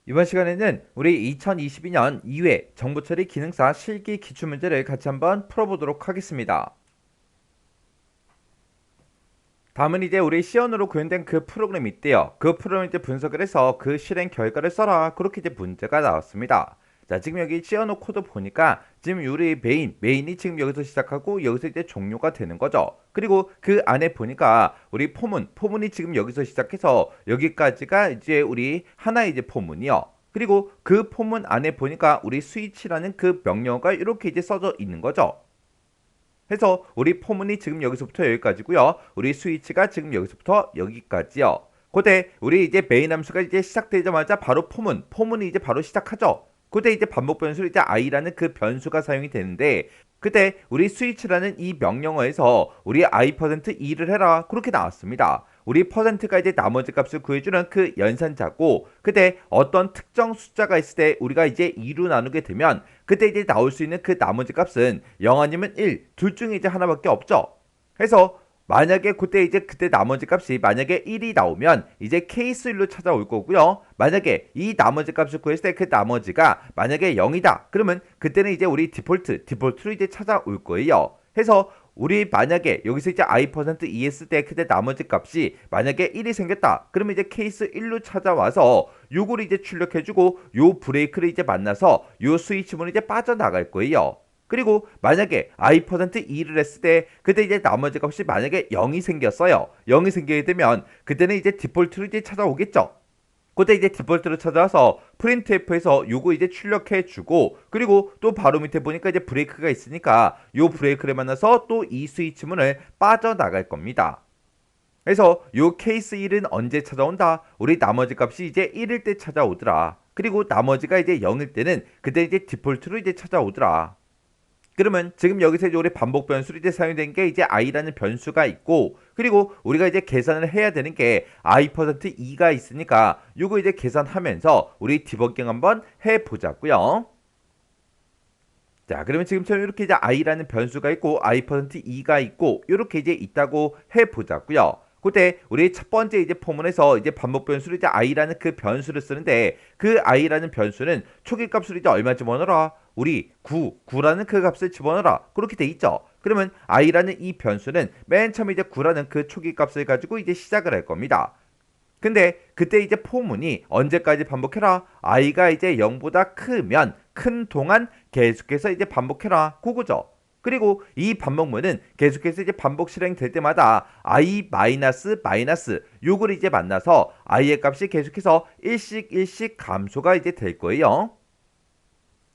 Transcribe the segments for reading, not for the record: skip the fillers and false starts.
이번 시간에는 우리 2022년 2회 정보처리 기능사 실기 기출문제를 같이 한번 풀어보도록 하겠습니다. 다음은 이제 우리 C언으로 구현된 그 프로그램이 있대요. 그 프로그램을 이제 분석을 해서 그 실행 결과를 써라. 그렇게 이제 문제가 나왔습니다. 자, 지금 여기 C언어 코드 보니까 지금 우리 메인이 지금 여기서 시작하고 여기서 이제 종료가 되는 거죠. 그리고 그 안에 보니까 우리 포문이 지금 여기서 시작해서 여기까지가 이제 우리 하나의 이제 포문이요. 그리고 그 포문 안에 보니까 우리 스위치라는 그 명령어가 이렇게 이제 써져 있는 거죠. 해서 우리 포문이 지금 여기서부터 여기까지고요. 우리 스위치가 지금 여기서부터 여기까지요. 그때 우리 이제 메인 함수가 이제 시작되자마자 바로 포문이 이제 바로 시작하죠. 그때 이제 반복 변수로 이제 i라는 그 변수가 사용이 되는데 그때 우리 스위치라는 이 명령어에서 우리 i%2를 해라 그렇게 나왔습니다. 우리 퍼센트가 이제 나머지 값을 구해주는 그 연산자고 그때 어떤 특정 숫자가 있을 때 우리가 이제 2로 나누게 되면 그때 이제 나올 수 있는 그 나머지 값은 0 아니면 1, 둘 중에 이제 하나밖에 없죠. 해서 만약에 그때 나머지 값이 만약에 1이 나오면 이제 케이스 1로 찾아올 거고요. 만약에 이 나머지 값을 구했을 때 그 나머지가 만약에 0이다. 그러면 그때는 이제 우리 디폴트로 이제 찾아올 거예요. 해서 우리 만약에 여기서 이제 i%e 했을 때 그때 나머지 값이 만약에 1이 생겼다. 그러면 이제 케이스 1로 찾아와서 요거를 이제 출력해주고 요 브레이크를 이제 만나서 요 스위치문이 이제 빠져나갈 거예요. 그리고 만약에 i%2를 했을 때 그때 이제 나머지 값이 만약에 0이 생겼어요. 0이 생기게 되면 그때는 이제 디폴트로 이제 찾아오겠죠. 그때 이제 디폴트로 찾아와서 printf에서 요거 이제 출력해 주고 그리고 또 바로 밑에 보니까 이제 브레이크가 있으니까 요 브레이크를 만나서 또 이 스위치문을 빠져나갈 겁니다. 그래서 요 케이스 1은 언제 찾아온다? 우리 나머지 값이 이제 1일 때 찾아오더라. 그리고 나머지가 이제 0일 때는 그때 이제 디폴트로 이제 찾아오더라. 그러면 지금 여기서 이제 우리 반복 변수로 이제 사용된 게 이제 i라는 변수가 있고 그리고 우리가 이제 계산을 해야 되는 게 i%2가 있으니까 요거 이제 계산하면서 우리 디버깅 한번 해보자고요. 자, 그러면 지금처럼 이렇게 이제 i라는 변수가 있고 i%2가 있고 이렇게 이제 있다고 해보자고요. 그때 우리 첫 번째 이제 포문에서 이제 반복 변수로 이제 i라는 그 변수를 쓰는데 그 i라는 변수는 초기 값으로 이제 얼마 집어넣어라? 우리 9라는 그 값을 집어넣어라. 그렇게 돼 있죠. 그러면 i라는 이 변수는 맨 처음에 이제 9라는 그 초기 값을 가지고 이제 시작을 할 겁니다. 근데 그때 이제 포문이 언제까지 반복해라? i가 이제 0보다 크면 큰 동안 계속해서 이제 반복해라. 그거죠. 그리고 이 반복문은 계속해서 이제 반복 실행될 때마다 i 마이너스 요걸 이제 만나서 i의 값이 계속해서 일씩 감소가 이제 될 거예요.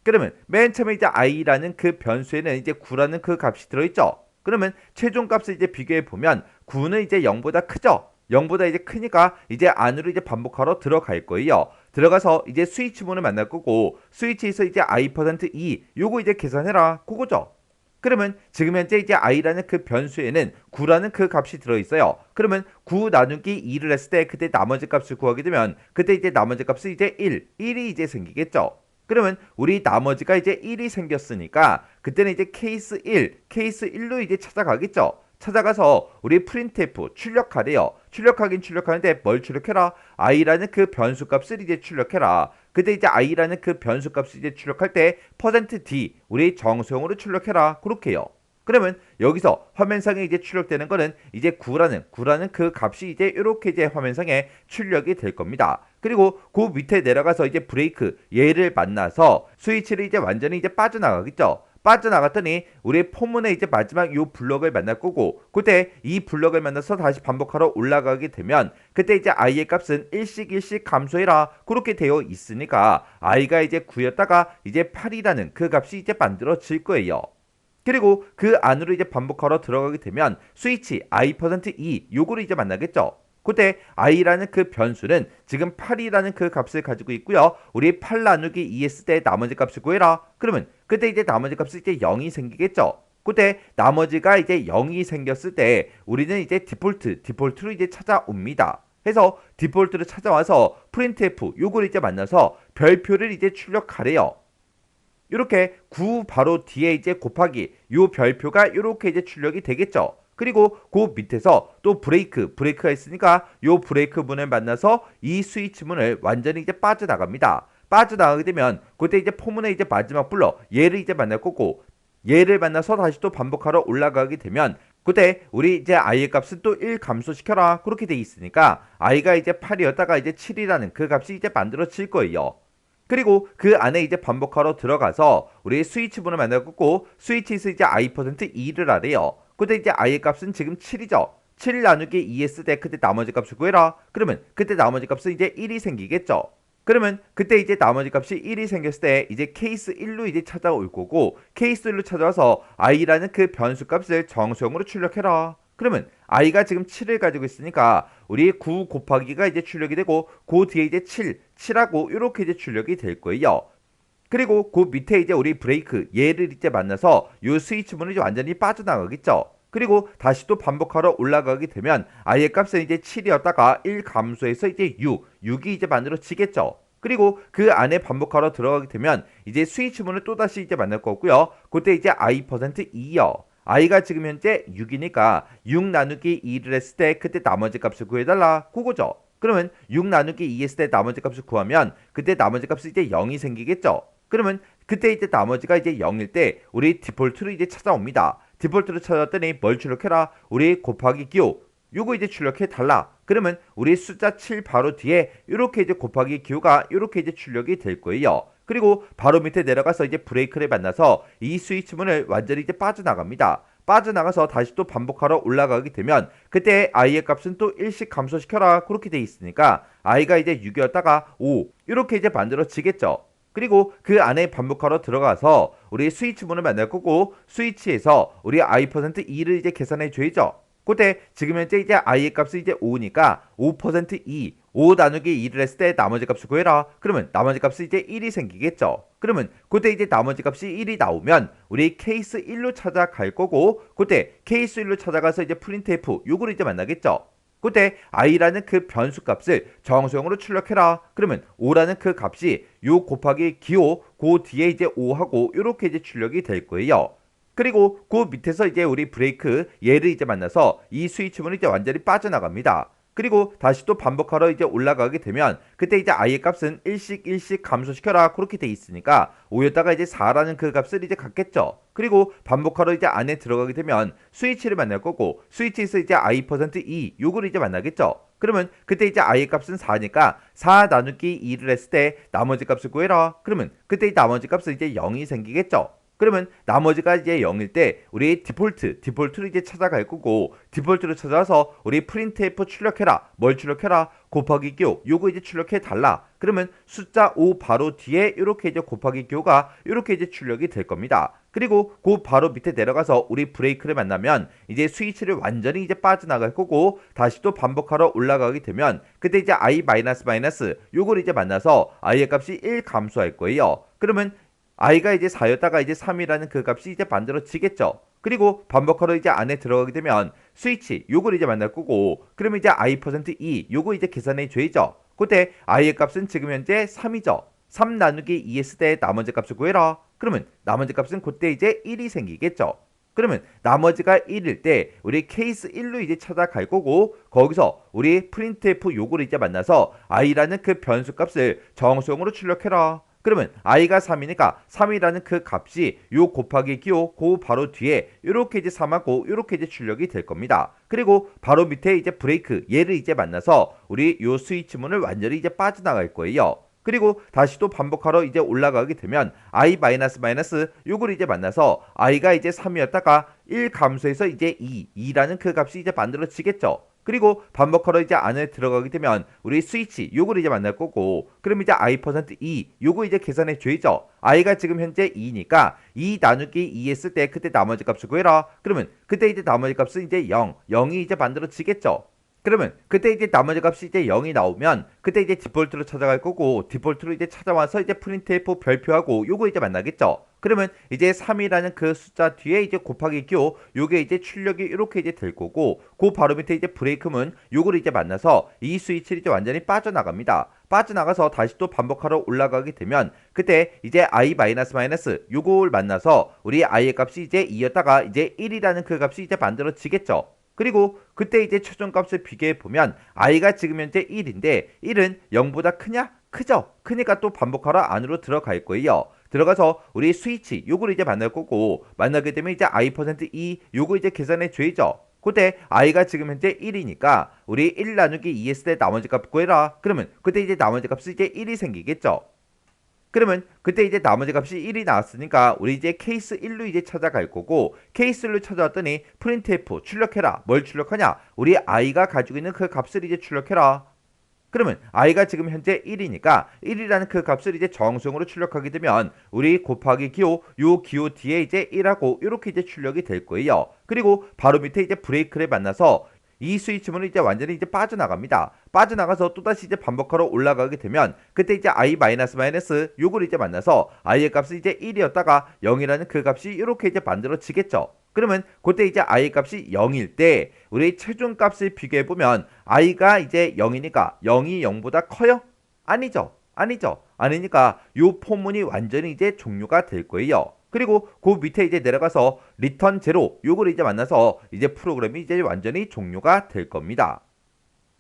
그러면 맨 처음에 이제 i라는 그 변수에는 이제 9라는 그 값이 들어있죠. 그러면 최종 값을 이제 비교해 보면 9는 이제 0보다 크죠. 0보다 이제 크니까 이제 안으로 이제 반복하러 들어갈 거예요. 들어가서 이제 스위치문을 만날 거고 스위치에서 이제 i%2 요거 이제 계산해라. 그거죠. 그러면 지금 현재 이제 i라는 그 변수에는 9라는 그 값이 들어있어요. 그러면 9 나누기 2를 했을 때 그때 나머지 값을 구하게 되면 그때 이제 나머지 값이 이제 1이 이제 생기겠죠. 그러면 우리 나머지가 이제 1이 생겼으니까 그때는 이제 케이스 1로 이제 찾아가겠죠. 찾아가서 우리 printf 출력하래요. 출력하는데 뭘 출력해라? i라는 그 변수 값을 이제 출력해라. 그때 이제 i라는 그 변수 값을 이제 출력할 때 %d 우리 정수형으로 출력해라. 그렇게요. 그러면 여기서 화면상에 이제 출력되는 거는 이제 9라는 그 값이 이제 이렇게 이제 화면상에 출력이 될 겁니다. 그리고 그 밑에 내려가서 이제 브레이크 얘를 만나서 스위치를 이제 완전히 이제 빠져나가겠죠. 빠져나갔더니 우리 포문의 이제 마지막 요 블럭을 만날 거고 그때 이 블럭을 만나서 다시 반복하러 올라가게 되면 그때 이제 i의 값은 일씩 감소해라 그렇게 되어 있으니까 i가 이제 9였다가 이제 8이라는 그 값이 이제 만들어질 거예요. 그리고 그 안으로 이제 반복하러 들어가게 되면 스위치 i%e 요거를 이제 만나겠죠. 그때 i라는 그 변수는 지금 8이라는 그 값을 가지고 있고요. 우리 8 나누기 2 했을 때 나머지 값을 구해라. 그러면 그때 이제 나머지 값이 이제 0이 생기겠죠. 그때 나머지가 이제 0이 생겼을 때 우리는 이제 디폴트로 이제 찾아옵니다. 해서 디폴트로 찾아와서 printf 요걸 이제 만나서 별표를 이제 출력하래요. 이렇게 9 바로 뒤에 이제 곱하기 요 별표가 이렇게 이제 출력이 되겠죠. 그리고 그 밑에서 또 브레이크가 있으니까 요 브레이크 문을 만나서 이 스위치 문을 완전히 이제 빠져나갑니다. 빠져나가게 되면 그때 이제 포문의 이제 마지막 블러 얘를 이제 만날 거고, 얘를 만나서 다시 또 반복하러 올라가게 되면 그때 우리 이제 i의 값은 또 1 감소시켜라 그렇게 돼 있으니까 i가 이제 8이었다가 이제 7이라는 그 값이 이제 만들어질 거예요. 그리고 그 안에 이제 반복하러 들어가서 우리 스위치 문을 만날 거고, 스위치에서 이제 i%2를 하래요. 근데 이제 i의 값은 지금 7이죠. 7 나누기 2 했을 때 그때 나머지 값을 구해라. 그러면 그때 나머지 값은 이제 1이 생기겠죠. 그러면 그때 이제 나머지 값이 1이 생겼을 때 이제 케이스 1로 이제 찾아올 거고, 케이스 1로 찾아와서 i라는 그 변수 값을 정수형으로 출력해라. 그러면 i가 지금 7을 가지고 있으니까 우리 9 곱하기가 이제 출력이 되고, 그 뒤에 이제 7하고 이렇게 이제 출력이 될 거예요. 그리고 그 밑에 이제 우리 브레이크 얘를 이제 만나서 요 스위치 문이 완전히 빠져나가겠죠. 그리고 다시 또 반복하러 올라가게 되면 i의 값은 이제 7이었다가 1 감소해서 이제 6이 이제 만들어지겠죠. 그리고 그 안에 반복하러 들어가게 되면 이제 스위치 문을 또 다시 이제 만날 거고요. 그때 이제 i%2요. i가 지금 현재 6이니까 6 나누기 2를 했을 때 그때 나머지 값을 구해달라 그거죠. 그러면 6 나누기 2 했을 때 나머지 값을 구하면 그때 나머지 값이 이제 0이 생기겠죠. 그러면 그때 이제 나머지가 이제 0일 때 우리 디폴트로 이제 찾아옵니다. 디폴트로 찾아왔더니 뭘 출력해라? 우리 곱하기 기호 요거 이제 출력해 달라. 그러면 우리 숫자 7 바로 뒤에 이렇게 이제 곱하기 기호가 이렇게 이제 출력이 될 거예요. 그리고 바로 밑에 내려가서 이제 브레이크를 만나서 이 스위치 문을 완전히 이제 빠져나갑니다. 빠져나가서 다시 또 반복하러 올라가게 되면 그때 i의 값은 또 1씩 감소시켜라 그렇게 돼 있으니까 i가 이제 6이었다가 5 이렇게 이제 만들어지겠죠. 그리고 그 안에 반복하러 들어가서 우리 스위치 문을 만날 거고, 스위치에서 우리 i%2를 이제 계산해 줘야죠. 그때 지금 현재 이제 i의 값이 이제 5니까 5%2 5 나누기 2를 했을 때 나머지 값을 구해라. 그러면 나머지 값이 이제 1이 생기겠죠. 그러면 그때 이제 나머지 값이 1이 나오면 우리 케이스 1로 찾아갈 거고, 그때 케이스 1로 찾아가서 이제 프린트F 요거를 이제 만나겠죠. 그때 i라는 그 변수 값을 정수형으로 출력해라. 그러면 5라는 그 값이 요 곱하기 기호 그 뒤에 이제 5하고 이렇게 이제 출력이 될 거예요. 그리고 그 밑에서 이제 우리 브레이크 얘를 이제 만나서 이 스위치 문이 이제 완전히 빠져나갑니다. 그리고 다시 또 반복하러 이제 올라가게 되면 그때 이제 i의 값은 1씩 감소시켜라 그렇게 돼 있으니까 5였다가 이제 4라는 그 값을 이제 갖겠죠. 그리고 반복하러 이제 안에 들어가게 되면 스위치를 만날 거고, 스위치에서 이제 i%2 요거를 이제 만나겠죠. 그러면 그때 이제 i의 값은 4니까 4 나누기 2를 했을 때 나머지 값을 구해라. 그러면 그때 이 나머지 값은 이제 0이 생기겠죠. 그러면 나머지가 이제 0일 때 우리 디폴트로 이제 찾아갈 거고, 디폴트로 찾아와서 우리 printf 출력해라. 뭘 출력해라? 곱하기 기호 요거 이제 출력해 달라. 그러면 숫자 5 바로 뒤에 이렇게 이제 곱하기 기호가 이렇게 이제 출력이 될 겁니다. 그리고 그 바로 밑에 내려가서 우리 브레이크를 만나면 이제 스위치를 완전히 이제 빠져나갈 거고, 다시 또 반복하러 올라가게 되면 그때 이제 i 요걸 이제 만나서 i의 값이 1 감소할 거예요. 그러면 i가 이제 4였다가 이제 3이라는 그 값이 이제 만들어지겠죠. 그리고 반복하러 이제 안에 들어가게 되면 스위치 요걸 이제 만날 거고, 그러면 이제 i%2 요거 이제 계산해 줘야죠. 그때 i의 값은 지금 현재 3이죠. 3 나누기 2 했을 때 나머지 값을 구해라. 그러면 나머지 값은 그때 이제 1이 생기겠죠. 그러면 나머지가 1일 때 우리 케이스 1로 이제 찾아갈 거고, 거기서 우리 printf 요거를 이제 만나서 i라는 그 변수 값을 정수형으로 출력해라. 그러면 i가 3이니까 3이라는 그 값이 요 곱하기 기호 그 바로 뒤에 이렇게 이제 3하고 이렇게 이제 출력이 될 겁니다. 그리고 바로 밑에 이제 브레이크 얘를 이제 만나서 우리 요 스위치 문을 완전히 이제 빠져나갈 거예요. 그리고 다시 또 반복하러 이제 올라가게 되면 i 요걸 이제 만나서 i가 이제 3이었다가 1 감소해서 이제 2라는 그 값이 이제 만들어지겠죠. 그리고 반복하러 이제 안에 들어가게 되면 우리 스위치 요걸 이제 만날 거고, 그럼 이제 i%2 요거 이제 계산해 줘야죠. i가 지금 현재 2니까 2 나누기 2 했을 때 그때 나머지 값을 구해라. 그러면 그때 이제 나머지 값은 이제 0이 이제 만들어지겠죠. 그러면 그때 이제 나머지 값이 이제 0이 나오면 그때 이제 디폴트로 찾아갈 거고, 디폴트로 이제 찾아와서 이제 printf 별표하고 요거 이제 만나겠죠. 그러면 이제 3이라는 그 숫자 뒤에 이제 곱하기 기호 요게 이제 출력이 이렇게 이제 될 거고, 그 바로 밑에 이제 브레이크문 요거를 이제 만나서 이 스위치를 이제 완전히 빠져나갑니다. 빠져나가서 다시 또 반복하러 올라가게 되면 그때 이제 i 마이너스 마이너스 요걸 만나서 우리 i의 값이 이제 2였다가 이제 1이라는 그 값이 이제 만들어지겠죠. 그리고 그때 이제 최종값을 비교해 보면 i가 지금 현재 1인데 1은 0보다 크냐? 크죠. 크니까 또 반복하러 안으로 들어갈 거예요. 들어가서 우리 스위치 요걸 이제 만날 거고 만나게 되면 이제 i%2 요거 이제 계산해 줘야죠. 그때 i가 지금 현재 1이니까 우리 1 나누기 2 했을 때 나머지 값 구해라. 그러면 그때 이제 나머지 값이 이제 1이 생기겠죠. 그러면 그때 이제 나머지 값이 1이 나왔으니까 우리 이제 케이스 1로 이제 찾아갈 거고 케이스 1로 찾아왔더니 printf 출력해라. 뭘 출력하냐? 우리 i가 가지고 있는 그 값을 이제 출력해라. 그러면 i가 지금 현재 1이니까 1이라는 그 값을 이제 정수형으로 출력하게 되면 우리 곱하기 기호 요 기호 뒤에 이제 1하고 이렇게 이제 출력이 될 거예요. 그리고 바로 밑에 이제 브레이크를 만나서 이 스위치문은 이제 완전히 이제 빠져나갑니다. 빠져나가서 또다시 이제 반복하러 올라가게 되면 그때 이제 i 마이너스 마이너스 요걸 이제 만나서 i의 값은 이제 1이었다가 0이라는 그 값이 이렇게 이제 만들어지겠죠. 그러면 그때 이제 i 값이 0일 때 우리 최종 값을 비교해 보면 i가 이제 0이니까 0이 0보다 커요? 아니죠. 아니죠. 아니니까 요 포문이 완전히 이제 종료가 될 거예요. 그리고 그 밑에 이제 내려가서 리턴 제로 요걸 이제 만나서 이제 프로그램이 이제 완전히 종료가 될 겁니다.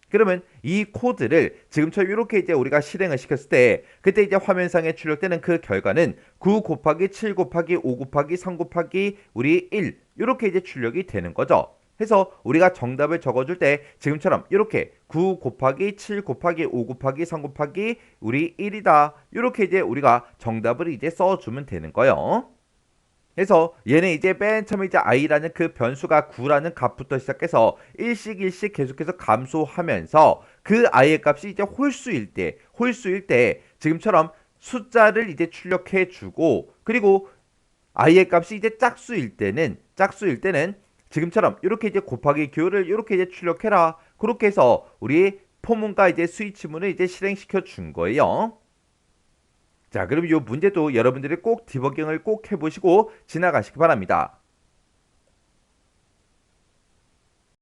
그러면 이 코드를 지금처럼 이렇게 이제 우리가 실행을 시켰을 때 그때 이제 화면상에 출력되는 그 결과는 9 곱하기 7 곱하기 5 곱하기 3 곱하기 우리 1 이렇게 이제 출력이 되는 거죠. 해서 우리가 정답을 적어줄 때 지금처럼 이렇게 9 곱하기 7 곱하기 5 곱하기 3 곱하기 우리 1이다 이렇게 이제 우리가 정답을 이제 써주면 되는 거예요. 그래서 얘는 이제 맨 처음에 이제 i라는 그 변수가 9라는 값부터 시작해서 일씩 일씩 계속해서 감소하면서 그 i의 값이 이제 홀수일 때 지금처럼 숫자를 이제 출력해 주고 그리고 i의 값이 이제 짝수일 때는 지금처럼 이렇게 이제 곱하기 기호를 이렇게 이제 출력해라. 그렇게 해서 우리 포문과 이제 스위치문을 이제 실행시켜 준 거예요. 자, 그럼 이 문제도 여러분들이 꼭 디버깅을 꼭 해보시고 지나가시기 바랍니다.